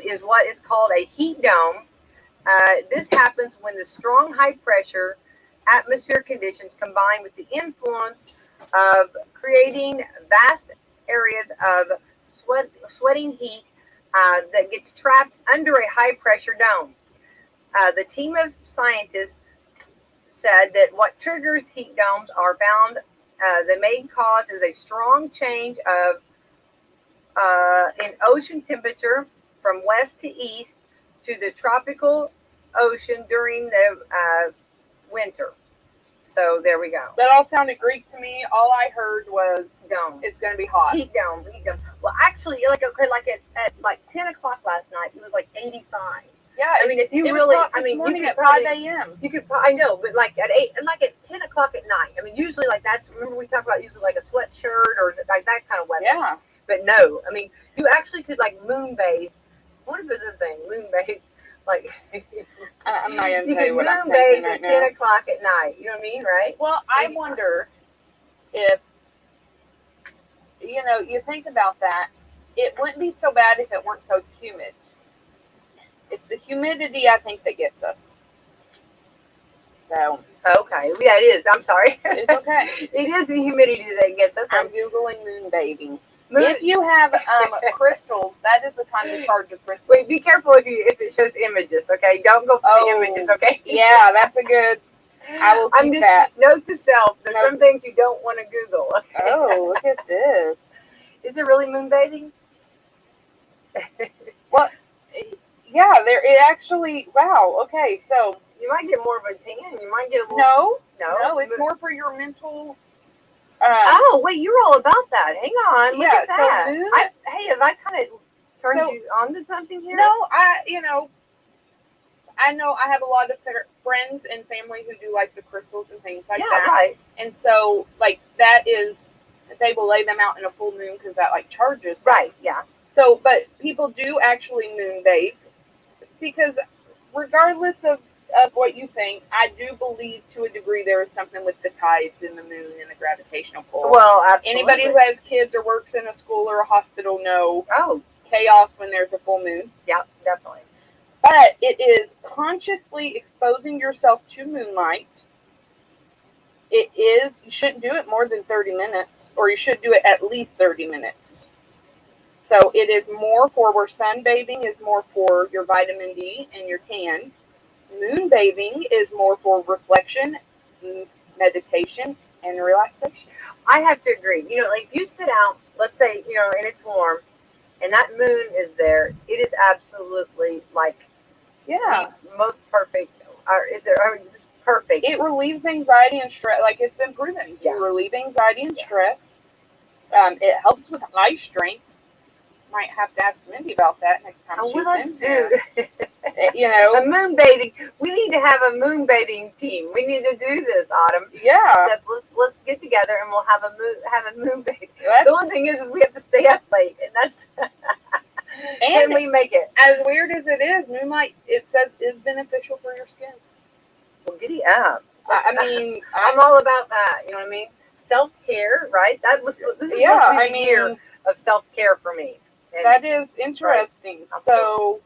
is what is called a heat dome. This happens when the strong high pressure atmosphere conditions combine with the influence of creating vast areas of sweating heat that gets trapped under a high pressure dome. The team of scientists said that what triggers heat domes are found. The main cause is a strong change of in ocean temperature from west to east to the tropical ocean during the winter. So there we go. That all sounded Greek to me. All I heard was Dome. it's going to be hot. Heat dome. Heat dome. Well, actually, like okay, like at like 10 o'clock last night, it was like 85. Yeah, I mean, if you it really, was hot I this mean, you morning could at probably, 5 a.m. You could, I know, but like at 8, and like at 10 o'clock at night. I mean, usually like that's. Remember we talked about usually like a sweatshirt or like that kind of weather. Yeah. But no, I mean, you actually could like moonbathe. What if it's a thing? Moonbathe, like I'm not going to you tell could you what I'm moonbathe thinking right at now. 10 o'clock at night. You know what I mean, right? Well, I 85. wonder if, you think about that, it wouldn't be so bad if it weren't so humid. It's the humidity, I think, that gets us. So. Okay, yeah, it is. I'm sorry. It's okay. It is the humidity that gets us. I'm Googling moonbathing. If you have crystals, that is the time to charge your crystals. Wait, be careful if it shows images, okay? Don't go for the images, okay? Yeah, that's a good. I will keep that. Note to self, there's some things you don't want to Google. Okay? Oh, look at this. Is it really moonbathing? Well, yeah, it actually, wow, okay, so. You might get more of a tan. You might get a little... No, it's more for your mental... oh, wait, you're all about that. Hang on, look at that. So hey, have I kind of turned you on to something here? No, I know I have a lot of friends and family who do like the crystals and things like that. Right. And so, like, that is, they will lay them out in a full moon because that, like, charges them. Right, yeah. So, but people do actually moonbathe because regardless of what you think, I do believe to a degree there is something with the tides and the moon and the gravitational pull. Well, absolutely. Anybody who has kids or works in a school or a hospital know chaos when there's a full moon. Yeah, definitely. But it is consciously exposing yourself to moonlight. You shouldn't do it more than 30 minutes, or you should do it at least 30 minutes. So it is more for where sunbathing is more for your vitamin D and your tan. Moonbathing is more for reflection, meditation, and relaxation. I have to agree. Like if you sit out, let's say, and it's warm, and that moon is there, it is absolutely like the most perfect. Just perfect? It relieves anxiety and stress. Like it's been proven to relieve anxiety and stress. It helps with eye strength. Might have to ask Mindy about that next time she's in here. A moonbathing. We need to have a moonbathing team. We need to do this, Autumn. Yeah. Let's get together and we'll have a moonbathing. The only thing is we have to stay up late, and that's. And we make it. As weird as it is, moonlight, it says, is beneficial for your skin. Well, giddy up. I mean, I'm all about that. You know what I mean? Self-care, right? This is supposed to be the year of self-care for me. And that is interesting. Right. So,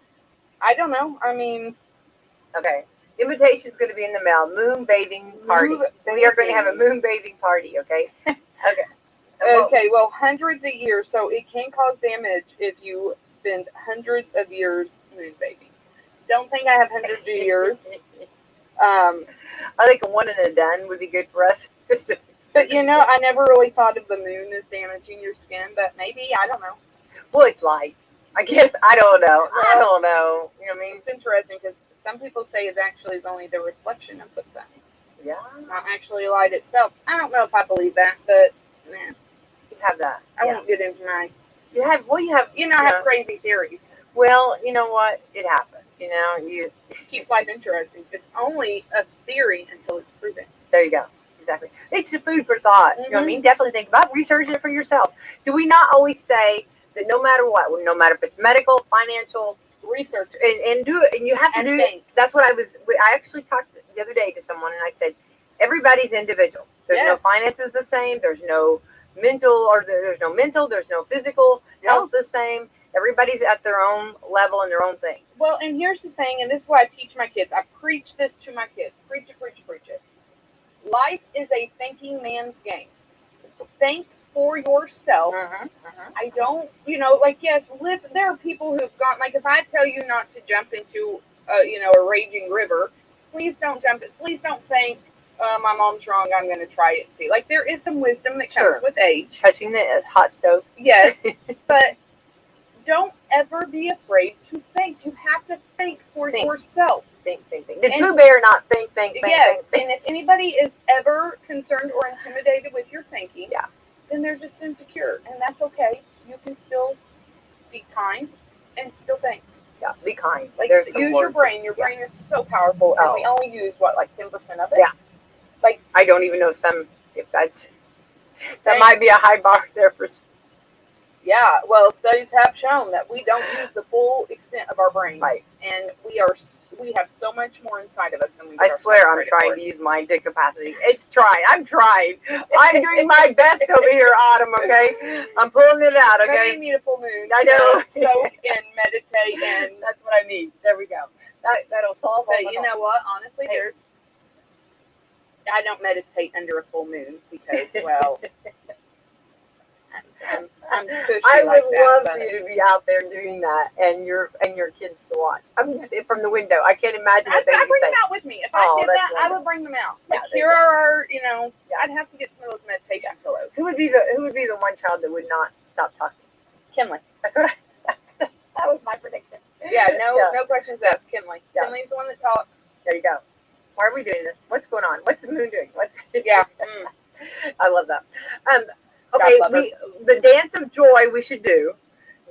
I don't know. I mean. Okay. Invitation's going to be in the mail. Moonbathing party. We are going to have a moonbathing party, okay? Okay. Okay, well, hundreds of years. So, it can cause damage if you spend hundreds of years moonbathing. Don't think I have hundreds of years. I think a one and a done would be good for us. But, I never really thought of the moon as damaging your skin, but maybe, I don't know. Well, it's light. I guess, I don't know. I don't know. You know what I mean? It's interesting because some people say it actually is only the reflection of the sun. Yeah. Not actually light itself. I don't know if I believe that, but you have that. I won't get into my. I have crazy theories. Well, you know what? It happens. It keeps life interesting. It's only a theory until it's proven. There you go. Exactly. It's a food for thought. You know what I mean? Definitely think about researching it for yourself. Do we not always say that no matter what, no matter if it's medical, financial, research, and do it, and you have to do it. That's what I actually talked the other day to someone, and I said, everybody's individual. There's no finances the same. There's no mental, there's no physical health the same. Everybody's at their own level and their own thing. Well, and here's the thing, and this is why I teach my kids. I preach this to my kids. Preach it, preach it, preach it. Life is a thinking man's game. Think for yourself. I don't, like, yes, listen, there are people who've gone, like, if I tell you not to jump into, a raging river, please don't jump it. Please don't think, my mom's wrong, I'm going to try it and see. Like, there is some wisdom that comes with age. Touching the hot stove. Yes, but don't ever be afraid to think. You have to think for yourself. Think. Did Pooh Bear not think? Yes, and if anybody is ever concerned or intimidated with your thinking, then they're just insecure, and that's okay. You can still be kind and still think. Yeah, be kind. Like, use your brain. Your brain is so powerful, and we only use, like 10% of it? Yeah. Like, I don't even know if that might be a high bar there for some. Yeah, well, studies have shown that we don't use the full extent of our brain. Right. And we have so much more inside of us than we do. I swear I'm trying to use my dick capacity. It's trying. I'm trying. I'm doing my best over here, Autumn, okay? I'm pulling it out, okay? Maybe you need a full moon. I know. Soak and meditate, and that's what I need. There we go. That'll solve all but you know what? Honestly, I don't meditate under a full moon because, well... I'm I would love for you to be out there doing that, and your kids to watch. I'm just from the window. I can't imagine what they would say. I bring them out with me. If I did that, I would bring them out. Like, here are our, I'd have to get some of those meditation pillows. Who would be the one child that would not stop talking? Kinley. That's what that was my prediction. Yeah, no questions asked. Kinley. Yeah. Kinley's the one that talks. There you go. Why are we doing this? What's going on? What's the moon doing? I love that. Okay, the dance of joy we should do.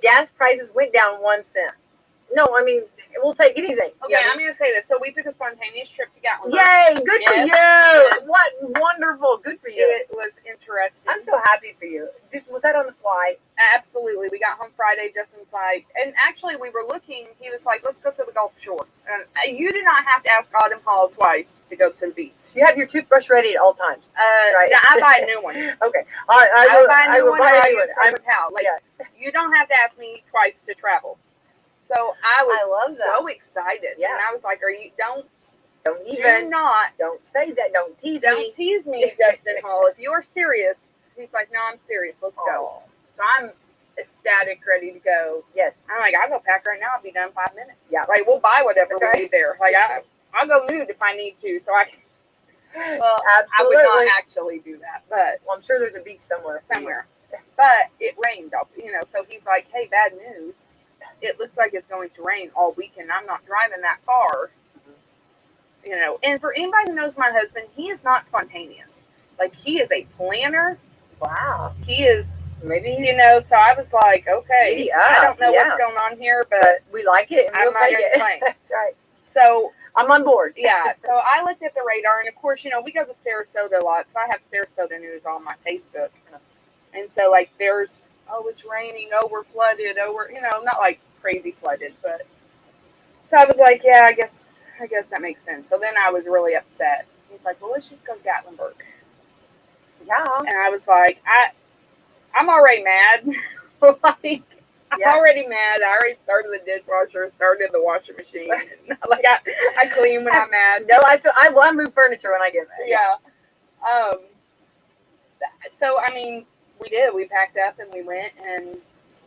Gas prices went down 1 cent. No, I mean, we'll take anything. Okay, I'm going to say this. So we took a spontaneous trip to Gatlinburg. Yay, good for you. What wonderful. Good for you. It was interesting. I'm so happy for you. Was that on the fly? Absolutely. We got home Friday. Justin's like, and actually we were looking, he was like, let's go to the Gulf Shore. And you do not have to ask Autumn Hall twice to go to the beach. You have your toothbrush ready at all times. Right. I buy a new one. Okay. I will buy a new one. I use paper towel. Like, you don't have to ask me twice to travel. So I was so excited. Yeah. And I was like, don't say that. Don't tease me. Don't tease me, Justin Hall. If you're serious. He's like, no, I'm serious. Let's go. So I'm ecstatic, ready to go. Yes. I'm like, I'll go pack right now. I'll be done in 5 minutes. Yeah. Like, we'll buy whatever we need there. Like, I'll go nude if I need to. So I can. Well, absolutely. I would not actually do that. But I'm sure there's a beach somewhere. But it rained, so he's like, hey, bad news. It looks like it's going to rain all weekend. I'm not driving that far. And for anybody who knows my husband, he is not spontaneous. Like, he is a planner. Wow. He is, maybe, so I was like, okay, I don't know what's going on here, but we like it, and I'm not going to complain. That's right. So I'm on board. Yeah. So I looked at the radar, and of course, we go to Sarasota a lot, so I have Sarasota news on my Facebook. And so, like, there's, it's raining, we're flooded, we're, not like crazy flooded, but. So I was like, yeah, I guess that makes sense. So then I was really upset. He's like, well, let's just go to Gatlinburg. Yeah. And I was like, I'm already mad. Like, I'm already mad. I already started the dishwasher, started the washing machine. Like, I clean when I'm mad. No, I move furniture when I get mad. Yeah. So, I mean, we did. We packed up and we went, and,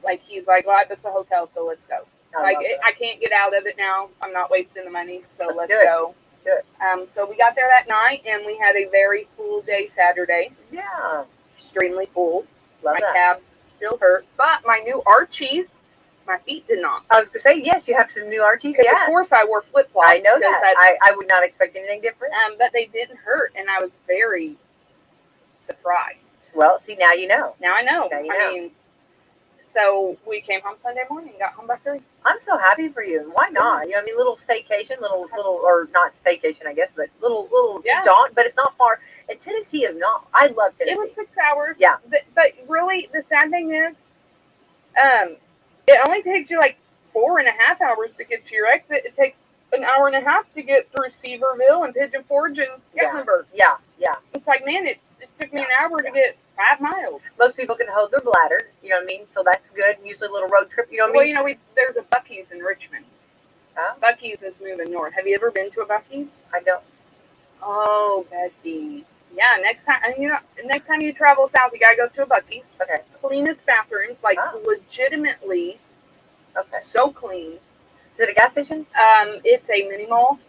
like, he's like, well, I booked the hotel, so let's go. I can't get out of it now. I'm not wasting the money, so let's go. Good. So we got there that night, and we had a very full day Saturday. Yeah. Extremely full. My calves still hurt, but my new Archies, my feet did not. I was going to say, yes, you have some new Archies. Yeah. Of course I wore flip-flops. I know that. I would not expect anything different. But they didn't hurt, and I was very surprised. Well, see, now you know. Now I know. I mean, so we came home Sunday morning, got home by 3. I'm so happy for you. Why not? Little staycation, little, or not staycation, I guess, but little jaunt. But it's not far. And Tennessee is not. I love Tennessee. It was 6 hours. Yeah. But really, the sad thing is, it only takes you like 4.5 hours to get to your exit. It takes an hour and a half to get through Seaverville and Pigeon Forge and Gatlinburg. Yeah. It's like, man, it took me an hour to get 5 miles. Most people can hold their bladder, you know what I mean? So that's good. Usually a little road trip, you know what I mean? Well, there's a Buc-ee's in Richmond. Huh? Buc-ee's is moving north. Have you ever been to a Buc-ee's? I don't. Oh, Becky. Yeah, next time you travel south, you gotta go to a Buc-ee's. Okay. Cleanest bathrooms, like legitimately, so clean. Is it a gas station? It's a mini mall.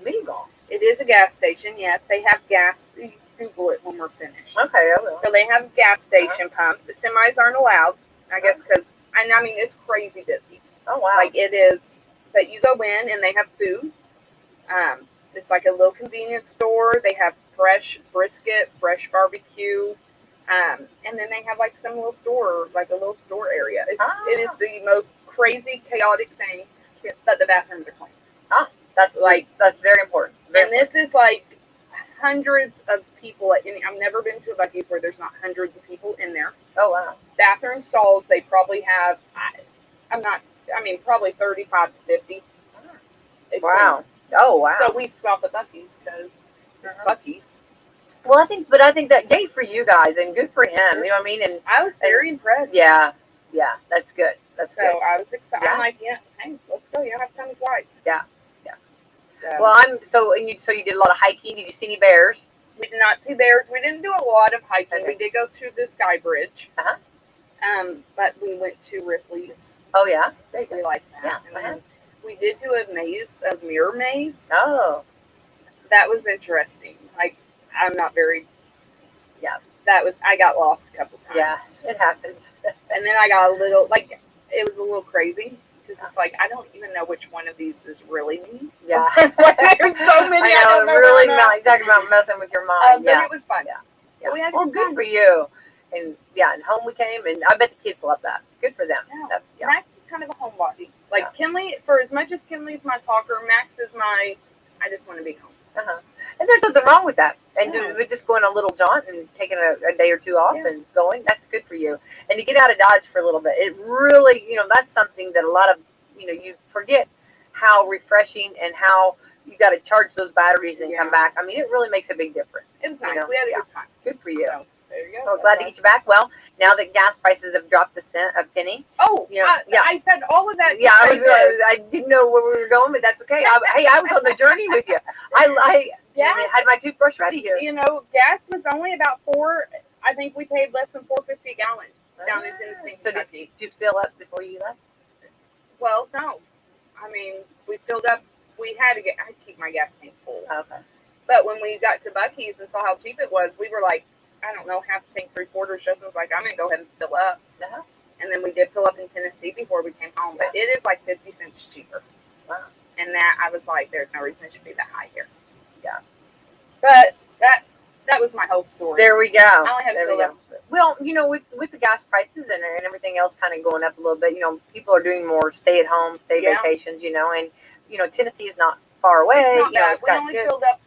Mini mall. It is a gas station. Yes, they have gas. You Google it when we're finished. Okay, I will. So they have gas station pumps. The semis aren't allowed, I guess, because I mean it's crazy busy. Oh wow. Like it is. But you go in and they have food. It's like a little convenience store. They have fresh brisket, fresh barbecue, and then they have like some little store, like a little store area. It is the most crazy, chaotic thing, but the bathrooms are clean. That's very important. This is like hundreds of people. I've never been to a Buc-ee's where there's not hundreds of people in there. Oh wow. Bathroom stalls, they probably have. Probably 35 to 50. Wow. Oh wow. So we stop at Buc-ee's because it's Buc-ee's. Well, I think that great for you guys and good for him. You know what I mean? And I was very impressed. Yeah, that's good. That's so good. I was excited. Yeah. I'm like, yeah, hey, let's go. You don't have to come twice. Yeah. So, well, so you did a lot of hiking. Did you see any bears? We did not see bears. We didn't do a lot of hiking. Okay. We did go to the Sky Bridge. Uh-huh. But we went to Ripley's. Oh yeah. We like that. Yeah. And then we did do a mirror maze. Oh. That was interesting. Like, I'm not very. Yeah. I got lost a couple times. Yeah, it happens. And then I got a little, like, it was a little crazy. Because it's like, I don't even know which one of these is really me. Yeah. There's so many. I know, really talking about messing with your mind. But it was fun. Yeah. So we had good for you. And and home we came, and I bet the kids love that. Good for them. Yeah. Max is kind of a homebody. Like Kinley, for as much as Kinley's my talker, Max is I just want to be home. And there's nothing wrong with that. And just going a little jaunt and taking a day or two off and going, that's good for you. And to get out of Dodge for a little bit, it really, that's something that a lot of, you forget how refreshing and how you got to charge those batteries and come back. I mean, it really makes a big difference. It was nice. We had a good time. Good for you. So, there you go. Well, glad to get you back. Well, now that gas prices have dropped a penny. Oh, I said all of that. Yeah, I didn't know where we were going, but that's okay. I was on the journey with you. I had my toothbrush ready here. Gas was only about I think we paid less than $4.50 a gallon down in Tennessee. So did you fill up before you left? Well, no. I mean, we filled up. I keep my gas tank full. Okay. But when we got to Buc-ee's and saw how cheap it was, we were like, I don't know, half the tank, 3/4. Justin's like, I'm going to go ahead and fill up. And then we did fill up in Tennessee before we came home. But it is like 50 cents cheaper. Wow. And that, I was like, there's no reason it should be that high here. Yeah. But that was my whole story. There we go. I only had to fill up. Well, with the gas prices and everything else kind of going up a little bit, people are doing more stay-at-home, vacations, and, Tennessee is not far away. It's not bad. We only good. filled up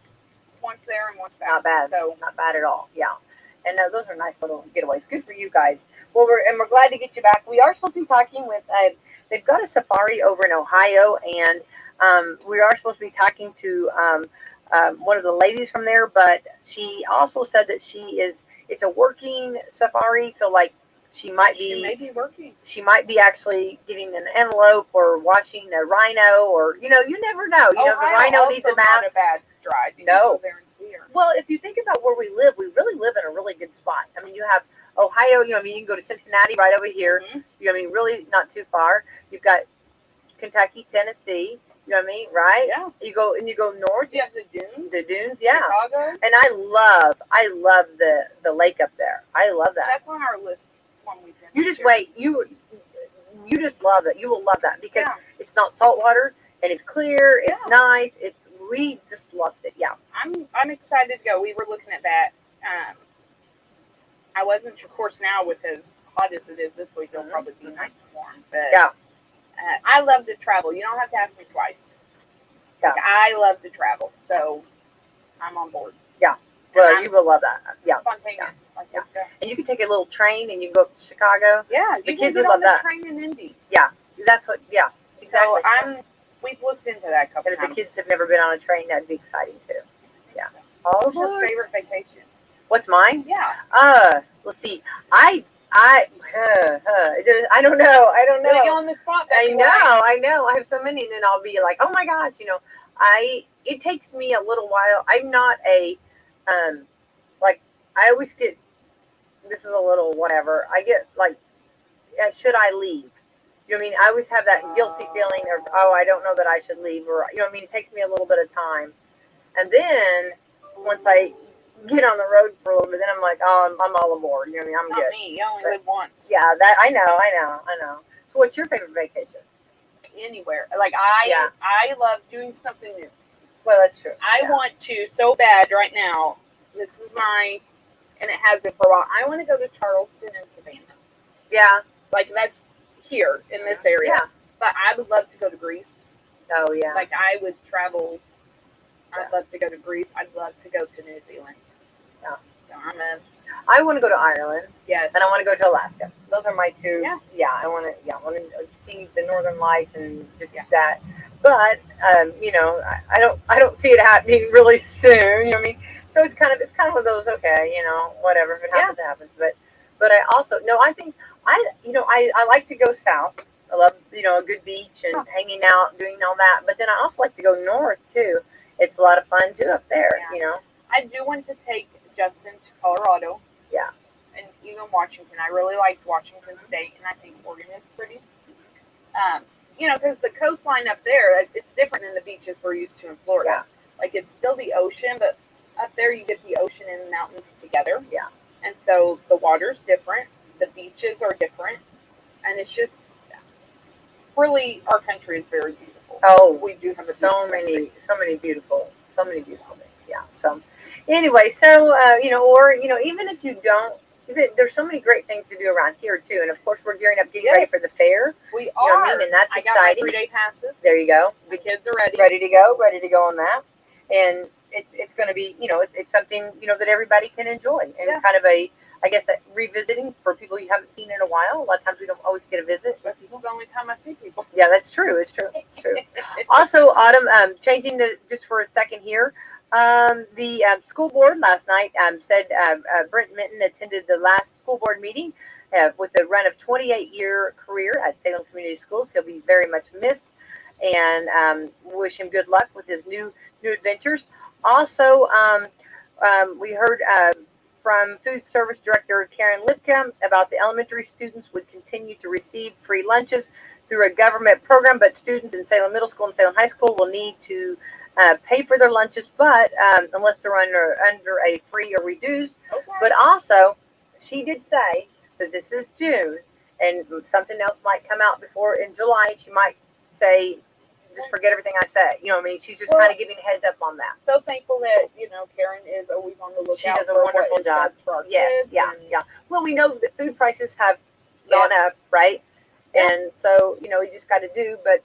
once there and once back. Not bad. So not bad at all. Yeah. And those are nice little getaways. Good for you guys. Well, we're glad to get you back. We are supposed to be talking with, they've got a safari over in Ohio, and we are supposed to be talking to one of the ladies from there, but she also said that it's a working safari, so like she may be working. She might be actually getting an antelope or watching a rhino, or you never know. The rhino needs a bath. Not a bad drive. You no. Go there and see her. Well, if you think about where we really live in a really good spot. I mean, you have Ohio. You can go to Cincinnati right over here. Mm-hmm. Really not too far. You've got Kentucky, Tennessee. You know what I mean, right? Yeah. You go north. You have the dunes. The dunes, yeah. Chicago. And I love the lake up there. I love that. That's on our list. You just wait. You just love it. You will love that because it's not salt water and it's clear. It's nice. We just loved it. Yeah. I'm excited to go. We were looking at that. I wasn't sure. Of course, now with as hot as it is this week, it'll probably be nice and warm. But I love to travel. You don't have to ask me twice. Yeah. I love to travel, so I'm on board. Yeah. Well, you will love that. Yeah. Spontaneous. Yeah. And you can take a little train and you can go up to Chicago. Yeah. The kids would love that. Train in Indy. Yeah. That's what. Yeah. Exactly. So we've looked into that a couple times. And if times. the kids have never been on a train, that'd be exciting too. Yeah. What's your favorite vacation? What's mine? Yeah. Let's see. I don't know. I don't know. Really on the spot. That's I know. I have so many, and then I'll be like, oh my gosh, it takes me a little while. I'm not like, I always get, this is a little whatever. I get like, should I leave? You know what I mean? I always have that guilty feeling of, oh, I don't know that I should leave, or, you know what I mean? It takes me a little bit of time. And then once I get on the road for a little bit, then I'm like, oh, I'm all aboard. You know what I mean? I'm Not good. me. You only live once. Yeah, that I know. So what's your favorite vacation? Anywhere. Like I love doing something new. Well, that's true. I want to so bad right now. This is and it has been for a while. I want to go to Charleston and Savannah. Yeah. Like that's here in this area. Yeah. But I would love to go to Greece. Oh yeah. Like I would travel. I'd love to go to Greece. I'd love to go to New Zealand. Yeah. So I'm in. I want to go to Ireland. Yes. And I want to go to Alaska. Those are my two. Yeah. Yeah. I want to see the Northern Lights and just that. But I don't see it happening really soon. You know what I mean? So it's kind of one of those, okay, whatever, if it happens, it happens. But I also I think I like to go south. I love a good beach and hanging out, doing all that. But then I also like to go north too. It's a lot of fun too up there. Yeah. I do want to take Justin to Colorado. Yeah. And even Washington. I really liked Washington State, and I think Oregon is pretty. Because the coastline up there, it's different than the beaches we're used to in Florida. Yeah. Like it's still the ocean, but up there you get the ocean and the mountains together. Yeah. And so the water's different, the beaches are different, and it's just really our country is very beautiful. Oh, we do have so many beautiful things. Yeah. So anyway, so even if you don't, there's so many great things to do around here too. And of course, we're gearing up, getting ready for the fair. We are. You know what I mean? And that's exciting. I got my 3-day passes. There you go. The kids are ready. Ready to go on that. And it's going to be, it's something, that everybody can enjoy. And kind of revisiting for people you haven't seen in a while. A lot of times we don't always get a visit. That's the only time I see people. Yeah, that's true. It's true. Also, Autumn, changing just for a second here. The school board last night said Brent Minton attended the last school board meeting with a run of 28-year career at Salem Community Schools. He'll be very much missed, and wish him good luck with his new adventures. Also, we heard from Food Service Director Karen Lipka about the elementary students would continue to receive free lunches through a government program, but students in Salem Middle School and Salem High School will need to pay for their lunches, but unless they're under a free or reduced. Okay. But also, she did say that this is June, and something else might come out before in July. She might say, just forget everything I said. You know what I mean? She's just kind of giving a heads up on that. So thankful that, Karen is always on the lookout. She does a wonderful job. For our yes, kids yeah. Well, we know that food prices have gone up, right? Yeah. And so, you just got to do, but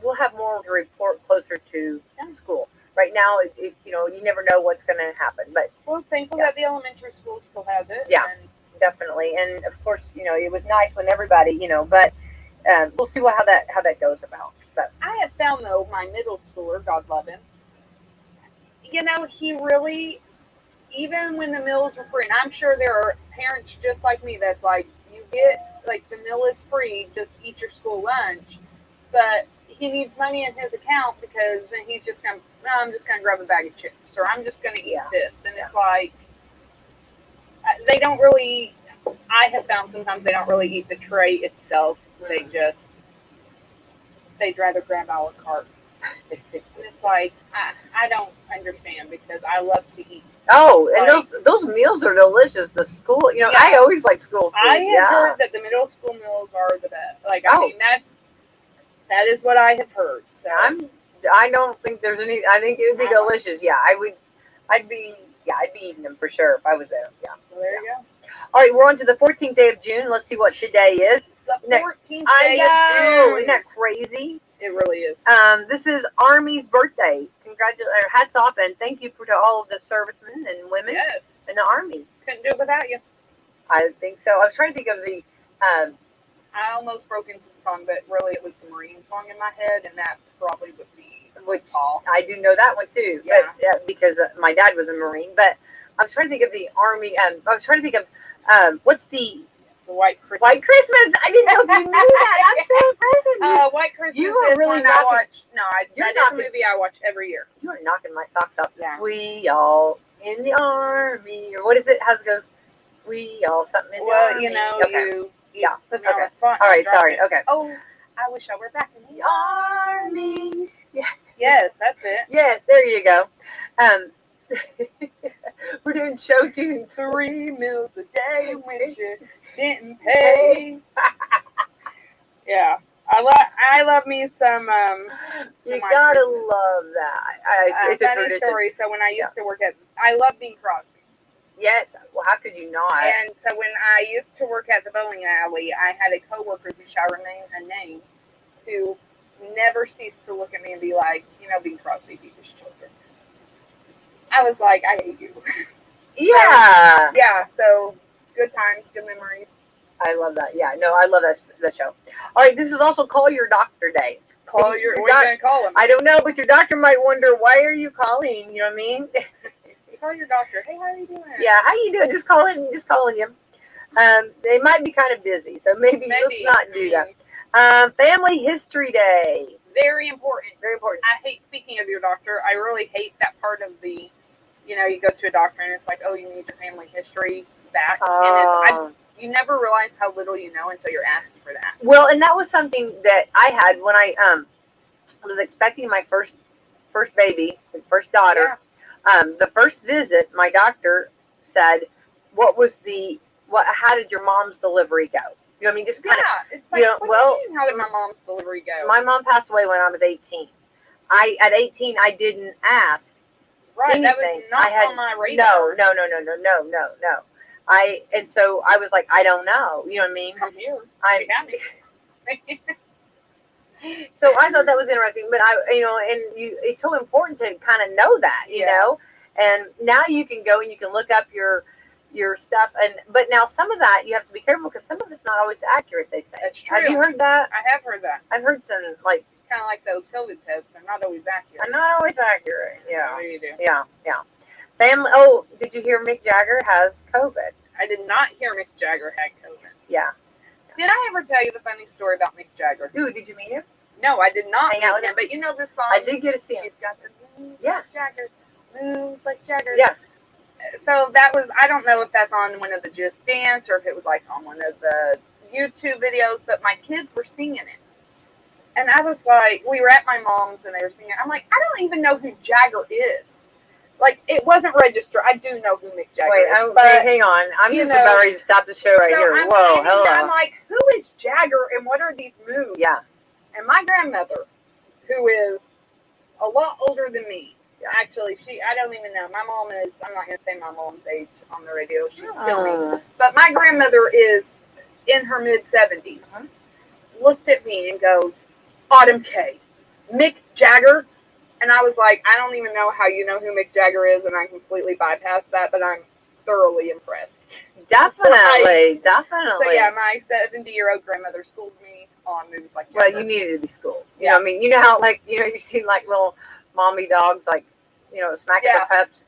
we'll have more to report closer to school. Right now, you never know what's going to happen. But we're thankful that the elementary school still has it. Yeah, definitely. And of course, it was nice when everybody, but we'll see how that goes about. But I have found though, my middle schooler, God love him, he really, even when the meals were free, and I'm sure there are parents just like me that's like, you get, like, the meal is free, just eat your school lunch. But he needs money in his account because then he's just going to, I'm just going to grab a bag of chips, or I'm just going to eat this. And it's like, they don't really, I have found sometimes they don't really eat the tray itself. They'd rather grab a la carte. And it's like, I don't understand because I love to eat. Oh, and those meals are delicious. The school, I always like school food. I have heard that the middle school meals are the best. Like, I mean, that is what I have heard. So I don't think there's any. I think it would be delicious. Yeah, I'd be eating them for sure if I was there. Yeah. So there you go. All right, we're on to the 14th day of June. Let's see what today is. It's the 14th day of June. Isn't that crazy? It really is. This is Army's birthday. Hats off and thank you to all of the servicemen and women in the Army. Couldn't do it without you. I think so. I was trying to think of the. I almost broke into the song, but really it was the Marine song in my head, and that probably would be which I do know that one too. Yeah. But, because my dad was a Marine. But I was trying to think of the army. I was trying to think of what's the White Christmas. White Christmas. I didn't know if you knew that. I'm so impressed with you. White Christmas You are is really one I knocking- watch. No, You're that is a knocking- movie I watch every year. You are knocking my socks off. Yeah. We all in the army, or what is it? How's it goes? We all something in the Well, army. you know, Okay. you Yeah, put me on okay. the spot. All right, and I dropped sorry. it. Okay. Oh, I wish I were back in the Army. Yeah. Yes, that's it. Yes, there you go. We're doing show tunes. 3 meals a day which you didn't pay. Yeah, I love me some. You White gotta Christmas. love that. It's a funny tradition. story. So when I used to work I love Bing Crosby. Yes. Well, how could you not? And so when I used to work at the bowling alley, I had a coworker who shall remain unnamed, who never ceased to look at me and be like, you know, Bing Crosby beat his children. I was like, I hate you. Yeah. Yeah, so good times, good memories. I love that. Yeah. No, I love that show. All right. This is also Call Your Doctor Day. What are you going to call him? I don't know, but your doctor might wonder, why are you calling? You know what I mean? Call your doctor. Hey, how are you doing? Yeah. How you doing? Just calling him. They might be kind of busy, so maybe let's not do that. Family History Day. Very important. Very important. I hate speaking of your doctor. I really hate that part of the, you know, you go to a doctor and it's like, oh, you need your family history back. And you never realize how little you know until you're asked for that. Well, and that was something that I had when I was expecting my first baby, first daughter. Yeah. The first visit, my doctor said, how did your mom's delivery go? You know what I mean? Just kind of. Yeah, it's like, You know, what well, do you mean, how did my mom's delivery go? My mom passed away when I was 18. At 18, I didn't ask. Right, anything. that was not on my radar. No. And so I was like, I don't know. You know what I mean? Come here. She got me. So I thought that was interesting, but it's so important to kind of know that, you know. And now you can go and you can look up your stuff, but now some of that you have to be careful because some of it's not always accurate. They say. That's true. Have you heard that? I have heard that. I've heard some kind of like those COVID tests. They're not always accurate. Not always accurate. Yeah. What do you do? Yeah. Family. Oh, did you hear Mick Jagger has COVID? I did not hear Mick Jagger had COVID. Yeah. Did I ever tell you the funny story about Mick Jagger? Ooh, did you meet him? No, I did not Hang out meet with him. But you know this song? I did get to see him. She's got the moves Yeah. like Jagger. Moves like Jagger. Yeah. So that was, I don't know if that's on one of the Just Dance or if it was like on one of the YouTube videos, but my kids were singing it. And I was like, we were at my mom's and they were singing. I'm like, I don't even know who Jagger is. Like, it wasn't registered. I do know who Mick Jagger is. But hang on. I'm just about ready to stop the show right here. I'm Whoa, sitting there, hello. I'm like, who is Jagger and what are these moves? Yeah. And my grandmother, who is a lot older than me, actually, I don't even know. My mom is, I'm not going to say my mom's age on the radio. She'd kill me. But my grandmother is in her mid-70s. Looked at me and goes, Autumn K, Mick Jagger. And I was like, I don't even know how you know who Mick Jagger is, and I completely bypassed that, but I'm thoroughly impressed. Definitely. So yeah, my 70-year-old grandmother schooled me on movies like Jagger. Well, you needed to be schooled. You know what I mean? You know how, you see little mommy dogs, smacking their pups.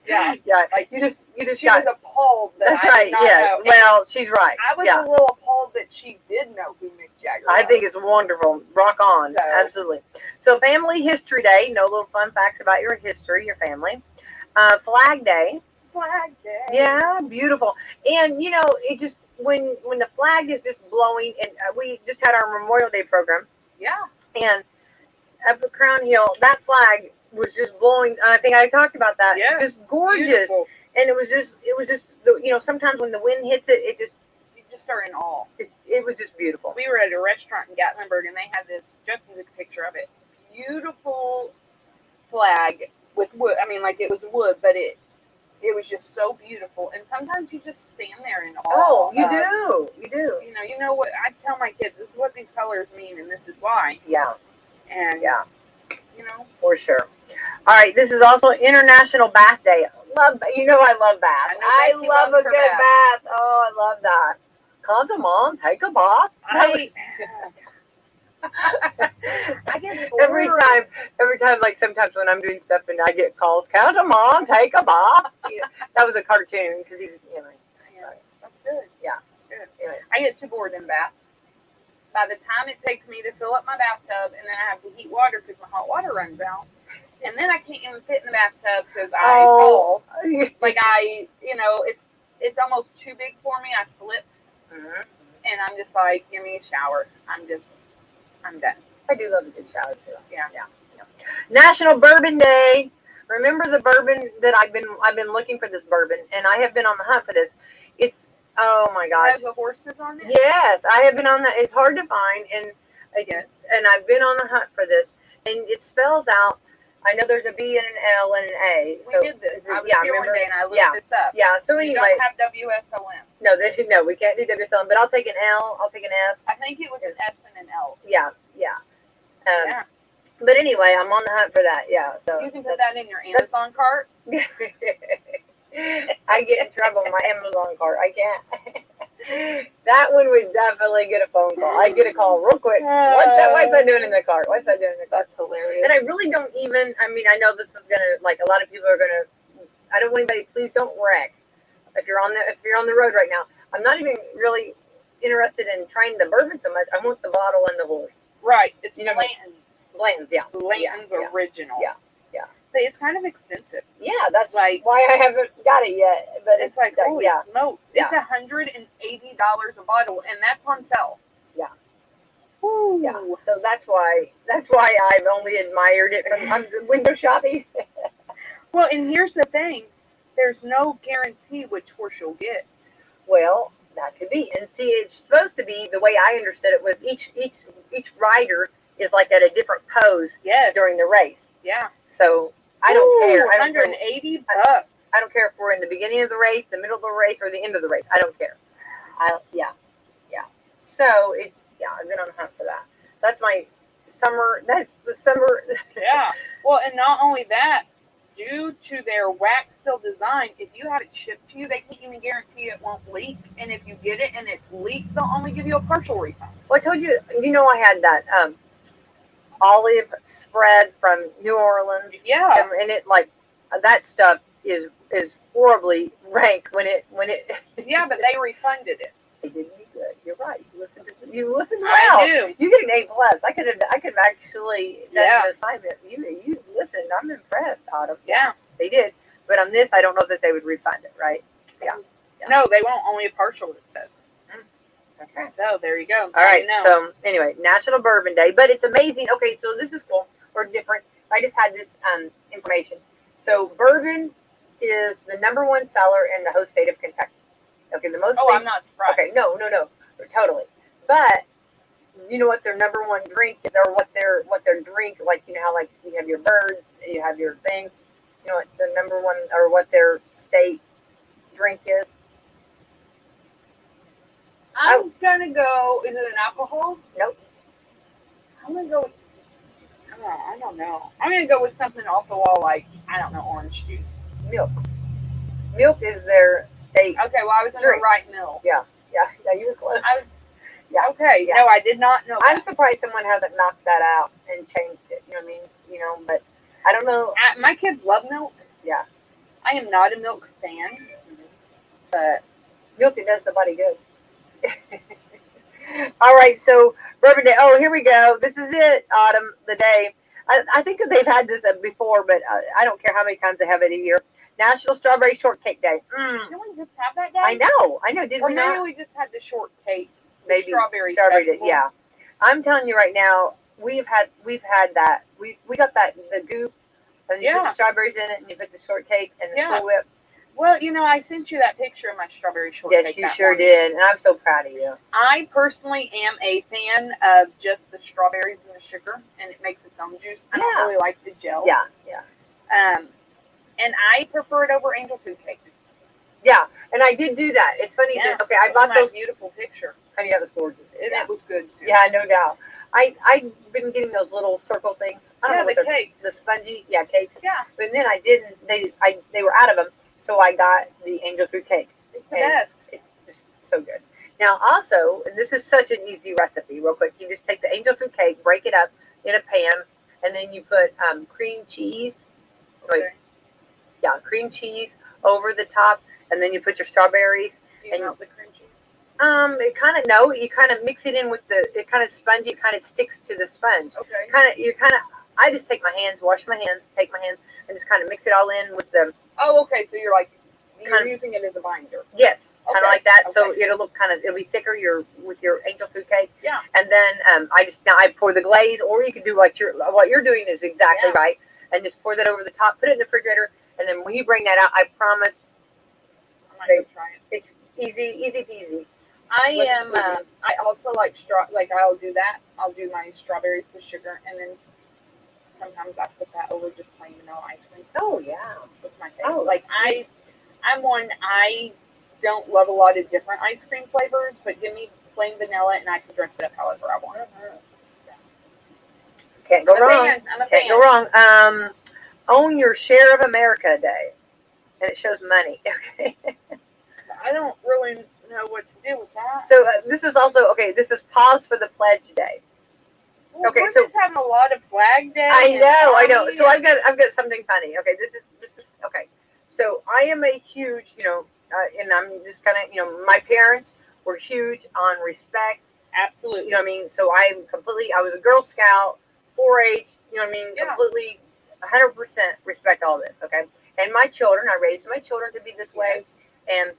Yeah. Like you just she was appalled that that's I right. did not Yes. know. Well, she's right. I was a little appalled that she did know who Mick Jagger was. I think it's wonderful. Rock on. So. Absolutely. So Family History Day. No little fun facts about your history, your family. Flag Day. Flag Day. Yeah, beautiful. And it just when the flag is just blowing, and we just had our Memorial Day program. Yeah. And up at Crown Hill, that flag was just blowing. I think I talked about that. Yeah. Just gorgeous. Beautiful. And it was just sometimes when the wind hits it, you just are in awe. It was just beautiful. We were at a restaurant in Gatlinburg, and they had this. Justin took a picture of it. Beautiful flag with wood. I mean, it was wood, but it was just so beautiful. And sometimes you just stand there in awe. Oh, you do. You know what I tell my kids. This is what these colors mean, and this is why. Yeah. And for sure. All right, this is also International Bath Day. I love baths. I love a good bath. Oh, I love that. Come on, take a bath. I get every bored. time, like sometimes when I'm doing stuff and I get calls, count them on, take a bath. That was a cartoon because he was, Yeah, that's good. Yeah. That's good. Anyway. I get too bored in bath. By the time it takes me to fill up my bathtub, and then I have to heat water because my hot water runs out, and then I can't even fit in the bathtub because I fall. Like it's almost too big for me. I slip, and I'm just like, give me a shower. I'm done. I do love a good shower too. Yeah. National Bourbon Day. Remember the bourbon that I've been looking for this bourbon, and I have been on the hunt for this. It's oh my gosh. Has the horses on it? Yes, I have been on that. It's hard to find, and Yes. and I've been on the hunt for this, and it spells out. I know there's a B and an L and an A. We did this. I was here one day and I looked this up. Yeah. So We anyway, don't have WSLM. no, we can't do WSL, but I'll take an L. I'll take an S. I think it was an S and an L. Yeah. Yeah. But anyway, I'm on the hunt for that. Yeah. So You can put that in your Amazon cart. I get in trouble with my Amazon cart. I can't. That one would definitely get a phone call. I'd get a call real quick. What's that doing in the cart? What's that doing in the cart? That's hilarious. And I really don't even, I know this is gonna, like, a lot of people are gonna, I don't want anybody, please don't wreck. If you're on the road right now, I'm not even really interested in trying the bourbon so much. I want the bottle and the horse. Right. It's You know, Blanton's. Blanton's, yeah. Blanton's original. Yeah. But it's kind of expensive. Yeah, that's like why I haven't got it yet. But it's like, holy smokes. Yeah. It's $180 a bottle, and that's on sale. Yeah. Ooh. Yeah. So that's why I've only admired it from window shopping. Well, and here's the thing. There's no guarantee which horse you'll get. Well, that could be. And see, it's supposed to be, the way I understood it was each rider is like at a different pose during the race. Yeah. So I don't care. I don't $180. I don't care if we're in the beginning of the race, the middle of the race, or the end of the race. I don't care. Yeah. So I've been on the hunt for that. That's my summer. That's the summer. Yeah. Well, and not only that, due to their wax seal design, if you have it shipped to you, they can't even guarantee it won't leak. And if you get it and it's leaked, they'll only give you a partial refund. Well, I told you, I had that olive spread from New Orleans. Yeah. And it, like, that stuff is horribly rank when it. Yeah, but they refunded it. They did me good. You're right. You listened well. I do. You get an A+. I could have actually done an assignment. You listened. I'm impressed, Autumn. Yeah. They did. But on this, I don't know that they would refund it, right? Yeah. No, they won't. Only a partial, it says. Okay. So there you go. All right. So anyway, National Bourbon Day, but it's amazing. Okay, so this is cool or different. I just had this information. So bourbon is the #1 seller in the host state of Kentucky. Okay, the most. I'm not surprised. Okay, no, totally. But you know what their #1 drink is, or what their drink, like, you know how, like, you have your birds, you have your things. You know what their #1 or what their state drink is? I'm gonna go. Is it an alcohol? Nope. I'm gonna go with. I don't know. I'm gonna go with something off the wall, like, I don't know, orange juice. Milk. Milk is their state. Okay, well, I was in the right mill. Yeah, you were close. I was. Yeah. Okay. Yeah. No, I did not know. I'm surprised someone hasn't knocked that out and changed it. You know what I mean? But I don't know. My kids love milk. Yeah. I am not a milk fan, but milk, it does the body good. All right, so Bourbon Day. Oh, here we go. This is it, Autumn, the day. I think that they've had this before, but I don't care how many times they have it a year. National Strawberry Shortcake Day. Didn't we just have that day? I know. Did we not? Maybe we just had the shortcake. Maybe strawberry Day. Yeah. I'm telling you right now, we've had that. We got that, the goop, and you put the strawberries in it, and you put the shortcake and the Cool Whip. Well, I sent you that picture of my strawberry shortcake. Yes, you sure did, and I'm so proud of you. I personally am a fan of just the strawberries and the sugar, and it makes its own juice. I don't really like the gel. Yeah. And I prefer it over angel food cake. Yeah, and I did do that. It's funny that I bought those. Beautiful picture. Honey, that was gorgeous. It was good too. Yeah, no doubt. I've been getting those little circle things. I don't know the cakes. The spongy, cakes. Yeah. But then I didn't. They were out of them, so I got the angel food cake. It's the best. It's just so good. Now, also, and this is such an easy recipe, real quick. You just take the angel food cake, break it up in a pan, and then you put cream cheese. Wait, Okay. yeah, cream cheese over the top, and then you put your strawberries. Do you And melt the cream cheese? it kind of no, you kind of mix it in with the. It kind of spongy. It kind of sticks to the sponge. Okay. You kind of. I just take my hands, wash my hands, take my hands, and just kind of mix it all in with the. Oh, okay. So you're Kind of- using it as a binder. Yes, kind of Okay, like that. So okay. it'll look it'll be thicker. With your angel food cake. Yeah. And then I pour the glaze, or you could do what you're doing is exactly Yeah. right, and just pour that over the top. Put it in the refrigerator, and then when you bring that out, I promise I might go try it. it's easy peasy. I What's am. your I also like I'll do that. I'll do my strawberries with sugar, and then sometimes I put that over just plain vanilla ice cream. Oh yeah. That's my favorite. Oh, Like I'm one. I don't love a lot of different ice cream flavors, but give me plain vanilla, and I can dress it up however I want. Can't go I'm a wrong. fan. I'm a Can't fan. go wrong. Own your share of America Day, and it shows money. Okay. I don't really know what to do with that. So this is also okay. This is pause for the pledge day. Well, okay, we're so- just having a lot of Flag Day. I and know. Army So and- I've got something funny. Okay, this is okay. So I am a huge, and I'm just kind of, my parents were huge on respect. absolutely. You know what I mean? So I was a Girl Scout, 4-H. You know what I mean? Yeah. Completely, 100% respect all this. Okay, and my children, I raised my children to be this way. Yes. And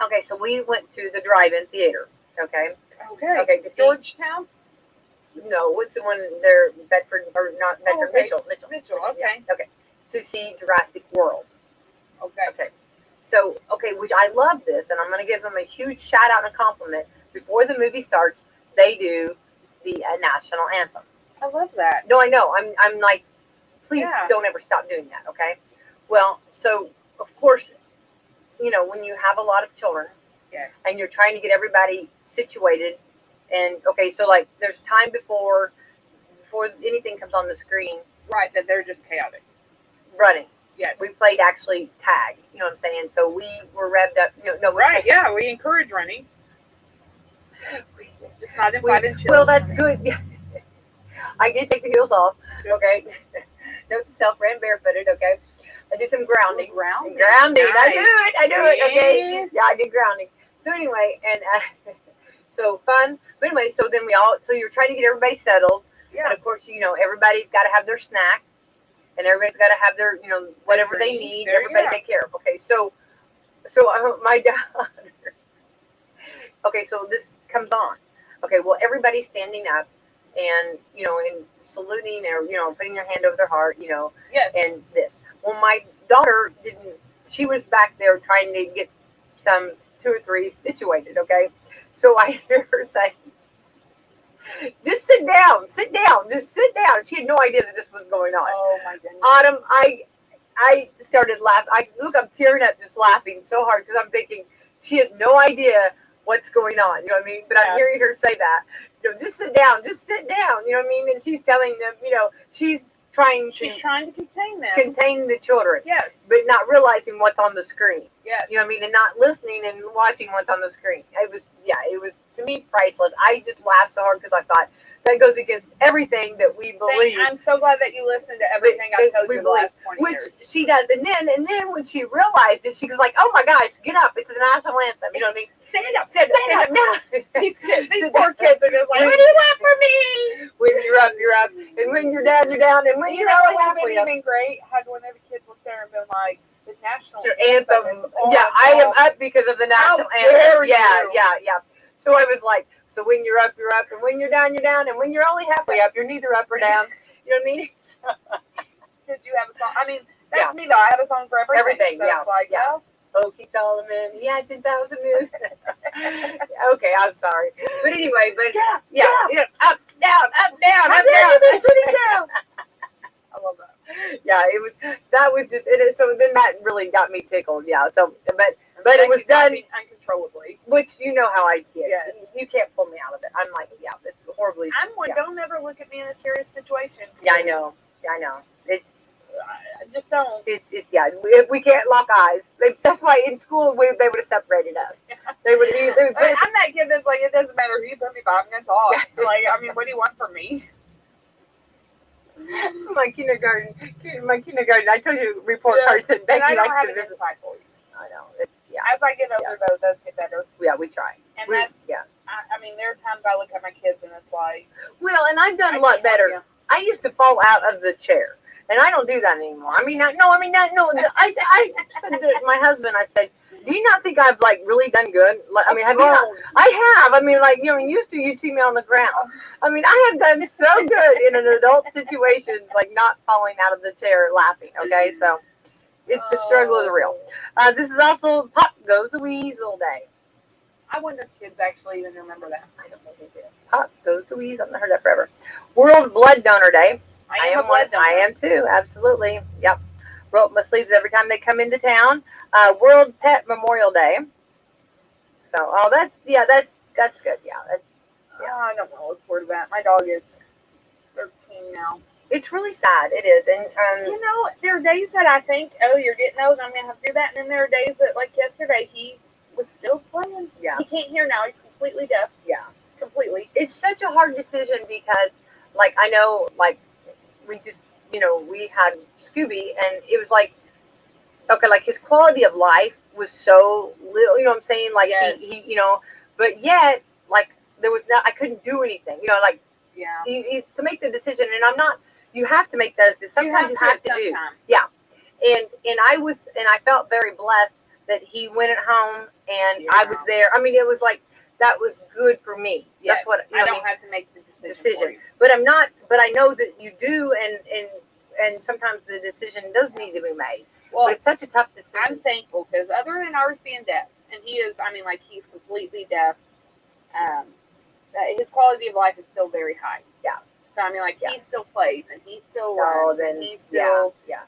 okay, so we went to the drive-in theater. Okay, Okay. to see. Georgetown. No, what's the one there? Bedford or not Bedford? okay. Mitchell. Mitchell. Okay. Okay. To see Jurassic World. Okay. Okay. So, which I love this, and I'm going to give them a huge shout out and a compliment. Before the movie starts, they do the national anthem. I love that. No, I know. I'm like, please Yeah. don't ever stop doing that, okay? Well, so, of course, when you have a lot of children Yes. and you're trying to get everybody situated, and, okay, so, like, there's time before anything comes on the screen, Right. That they're just chaotic. running. Yes. We played actually tag, you know what I'm saying? So we were revved up. Right. Yeah. We encourage running. Just not in five and children. Well, that's good. Yeah. I did take the heels off. Okay. Note to self, ran barefooted. Okay. I did some grounding. Grounding. Grounding. Nice. I do it. Okay. See? Yeah, I did grounding. So anyway, and so fun. But anyway, so then so you're trying to get everybody settled. Yeah. And of course, everybody's got to have their snack. And everybody's got to have their, whatever they drink. need. There, Everybody yeah. take care of. Okay, so my daughter. Okay, so this comes on. Okay, well, everybody's standing up, and and saluting, or putting their hand over their heart, Yes. and this. Well, my daughter didn't. She was back there trying to get some 2 or 3 situated. Okay, so I hear her say, just sit down, just sit down. She had no idea that this was going on. Oh my goodness. Autumn, I started laughing. I'm tearing up just laughing so hard because I'm thinking she has no idea what's going on. You know what I mean? But Yeah. I'm hearing her say that. Just sit down, just sit down. You know what I mean? And she's telling them, she's trying She's to trying to contain them. contain the children, Yes. but not realizing what's on the screen. Yes. You know what I mean? And not listening and watching what's on the screen. It was to me priceless. I just laughed so hard because I thought that goes against everything that we believe. I'm so glad that you listened to everything I told we you the believe, last 20 which years. she does, and then when she realized it, she was like, "Oh my gosh, get up! It's the national anthem." You know what I mean? Stand up now. These kids, these Sit poor down. kids are just like, When- what do you want from me? When you're up, and when you're down, and when You you're know only what would halfway have up. been great? Had one of the kids looked there and been like, the national Your anthem. is on. Yeah, I am up because of the national How anthem. dare Yeah, you. yeah. So I was like, so when you're up, and when you're down, and when you're only halfway up, you're neither up or down. You know what I mean? Because you have a song. I mean, that's me though. I have a song for everything. Everything, So yeah, it's like, yeah. well, Oh, Keith Solomon, he had 10,000 minutes. Okay, I'm sorry. But anyway, yeah, up, down, up, down, up, down. I love that. Yeah, that was just, so then that really got me tickled. Yeah, so, but it was done, uncontrollably. which you know how I get. Yes. You can't pull me out of it. I'm like, yeah, it's horribly. I'm one. Yeah. Don't ever look at me in a serious situation. Yeah, I know. I just don't. It's yeah. We can't lock eyes. That's why in school they would have separated us. They would be. They would I mean, put I'm that kid that's like, it doesn't matter who you put me by, I'm gonna talk. Like, I mean, what do you want from me? so my kindergarten. I told you report card said And Becky I don't likes have to an visit. inside voice. I know. It's As I get older, though, it does get better. Yeah, we try. And We- that's, yeah. I mean, there are times I look at my kids and it's like, Well, and I've done I a lot can't help better. you. I used to fall out of the chair, and I don't do that anymore. I mean, I said to my husband, I said, "Do you not think I've like really done good? Like, I mean, have you? Not? I have. I mean, like used to you'd see me on the ground. I mean, I have done so good in an adult situations, like not falling out of the chair laughing. Okay, so the struggle is real. This is also Pop Goes the Weasel Day. I wonder if kids actually even remember that. I don't know if they do. Pop Goes the Weasel. I've not heard that forever. World Blood Donor Day. I am a blood donor. I am too. Absolutely. Yep. Roll up my sleeves every time they come into town. World Pet Memorial Day. So, that's good. Yeah, that's. Oh, I don't want to look forward to that. My dog is 13 now. It's really sad. It is, and You know, there are days that I think, oh, you're getting old, I'm gonna have to do that, and then there are days that, like yesterday, he was still playing. Yeah. He can't hear now. He's completely deaf. Yeah. Completely. It's such a hard decision because, like, I know, like, we just, we had Scooby, and it was like, okay, like his quality of life was so little. You know what I'm saying? Like Yes. he but yet, like there was I couldn't do anything. Like. Yeah. To make the decision, and I'm not. You have to make those. Sometimes you have to do. Yeah, and I felt very blessed that he went at home and I was there. I mean, it was like that was good for me. Yes. That's what I don't have to make the decision. For you. But I'm not. But I know that you do, and sometimes the decision does need to be made. Well, but it's such a tough decision. I'm thankful because other than ours being deaf, and he is, I mean, like he's completely deaf. His quality of life is still very high. Yeah. So I mean, like he still plays and he still Oh, runs and he's still yeah.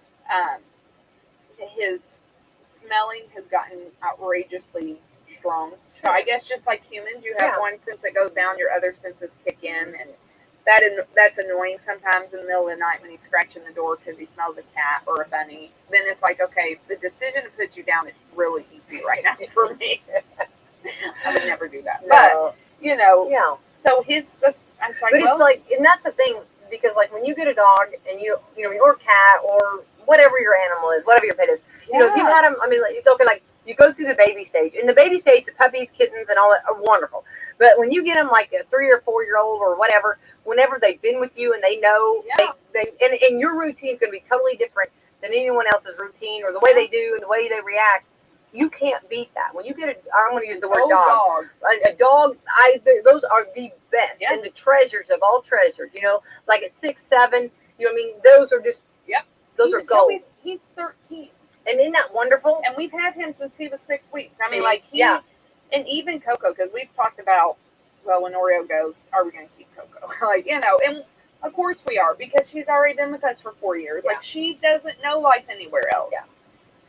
His smelling has gotten outrageously strong. So I guess just like humans, you have one sense that goes down, your other senses kick in, and that's annoying sometimes in the middle of the night when he's scratching the door because he smells a cat or a bunny. Then it's like, okay, the decision to put you down is really easy right now for me. I would never do that. No. But Yeah. So it's like, but it's like, and that's the thing, because like when you get a dog and or a cat or whatever your animal is, whatever your pet is, if you've had them, I mean, like, it's okay. Like you go through the baby stage. In the baby stage, the puppies, kittens, and all that are wonderful. But when you get them like a 3 or 4 year old or whatever, whenever they've been with you and they know and your routine is going to be totally different than anyone else's routine or the way they do and the way they react. You can't beat that. When you get I'm going to use the word dog. A dog, those are the best and the treasures of all treasures. Like at 6, 7, I mean, those are just, those are gold. He's 13. And isn't that wonderful? And we've had him since he was 6 weeks. I mean, like and even Coco, because we've talked about, well, when Oreo goes, are we going to keep Coco? And of course we are, because she's already been with us for 4 years. Like she doesn't know life anywhere else. Yeah.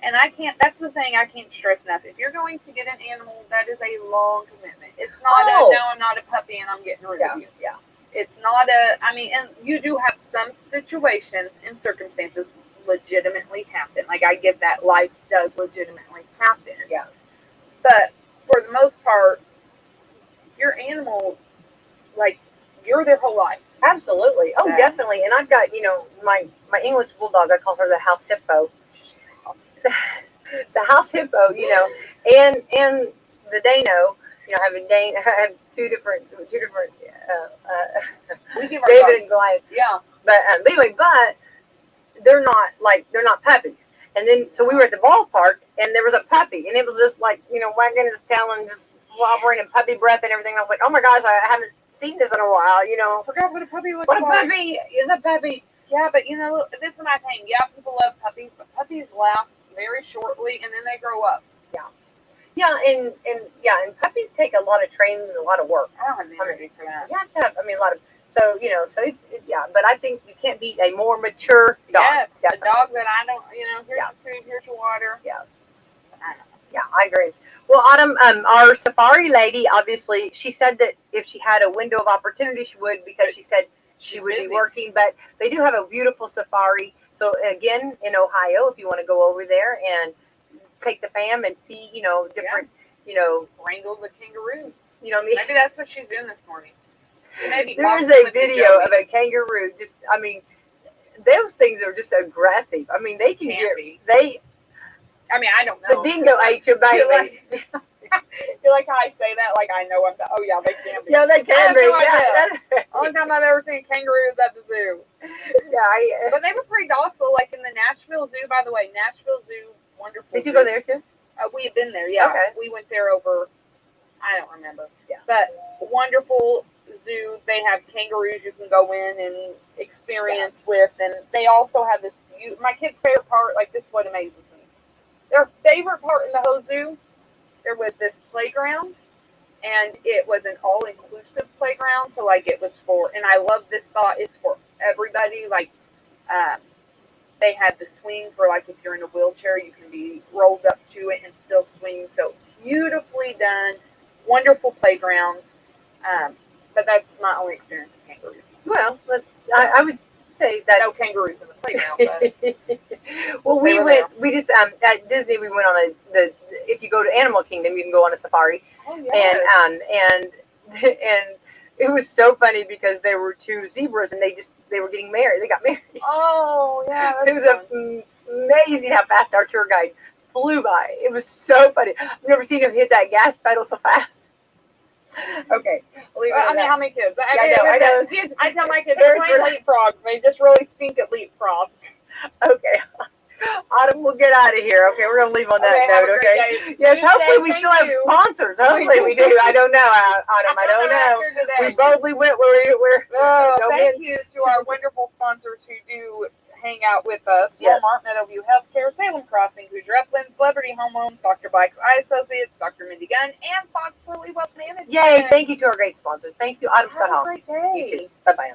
And that's the thing I can't stress enough. If you're going to get an animal, that is a long commitment. It's not no, I'm not a puppy and I'm getting rid of you. Yeah. It's not and you do have some situations and circumstances legitimately happen. Like I get that life does legitimately happen. Yeah. But for the most part, your animal, like, you're their whole life. Absolutely. Oh, definitely. And I've got, my English bulldog, I call her the house hippo. The house hippo, and the Dano, I have two different David and Goliath. Yeah. But anyway, they're not puppies. And then so we were at the ballpark and there was a puppy and it was just like, wagging his tail and just slobbering and puppy breath and everything. And I was like, oh my gosh, I haven't seen this in a while, I forgot what a puppy looks like. What a puppy is a puppy. Yeah, but this is my thing. Yeah, people love puppies, but puppies last very shortly and then they grow up. Yeah. Yeah, and puppies take a lot of training and a lot of work. I don't have the energy for that. You have to have, a lot of, so it's but I think you can't beat a more mature dog. Yes, definitely. A dog that I don't, here's your food, here's your water. Yeah. So, I don't know. Yeah, I agree. Well, Autumn, our safari lady, obviously, she said that if she had a window of opportunity, she would, because she said she would be working, but they do have a beautiful safari. So again, in Ohio, if you want to go over there and take the fam and see, different you know, Wrangle the kangaroo. you know what I mean? Maybe that's what she's doing this morning. She may be There is boxing a with the video Joey. of a kangaroo. Just, I mean, those things are just aggressive. I mean, they can Can be. they. I mean, I don't The know. dingo ate your You're baby. like how I say that, like I know I'm the, oh yeah, they can be. Yeah, they I can have be. no Yeah, idea. Only time I've ever seen kangaroos at the zoo. yeah. But they were pretty docile, like in the Nashville Zoo, by the way. Nashville Zoo, wonderful. Did you zoo. go there too? We had been there, yeah. Okay. We went there over, I don't remember. Yeah. But wonderful zoo. They have kangaroos you can go in and experience with. And they also have this, my kid's favorite part, like this is what amazes me. Their favorite part in the whole zoo, there was this playground. And it was an all-inclusive playground. So, like, it was for, and I love this thought, it's for everybody. Like, they had the swing for, like, if you're in a wheelchair, you can be rolled up to it and still swing. So beautifully done, wonderful playground. But that's my only experience with kangaroos. Well, I would say that's No kangaroos in the playground. But well, They we were went. We just at Disney. We went on the. If you go to Animal Kingdom, you can go on a safari, oh, yes. and it was so funny because there were two zebras and they were getting married. They got married. Oh, yeah. It was amazing how fast our tour guide flew by. It was so funny. I've never seen him hit that gas pedal so fast. Okay, I'll leave it Well, at I mean, that. how many kids? Yeah, I know. Kids, I tell my kids, Parents play were- leapfrog. They just really stink at leapfrog. Okay. Autumn, we'll get out of here. Okay, we're gonna leave on that Okay, have note. a great Okay. day. Yes, See you hopefully today. we Thank still have you. sponsors. Hopefully we do. I don't know, Autumn. I don't know. Today. We boldly went where we're. Thank you to our wonderful sponsors who do hang out with us. Yes. Walmart, Meadowview Healthcare, Salem Crossing, Hoosier Upland, Celebrity Home Loans, Dr. Black's Eye Associates, Dr. Mindy Gunn, and Fox Worley Wealth Management. Yay! Thank you to our great sponsors. Thank you, Autumn Scott Have a Hall. great day. You too. Bye bye.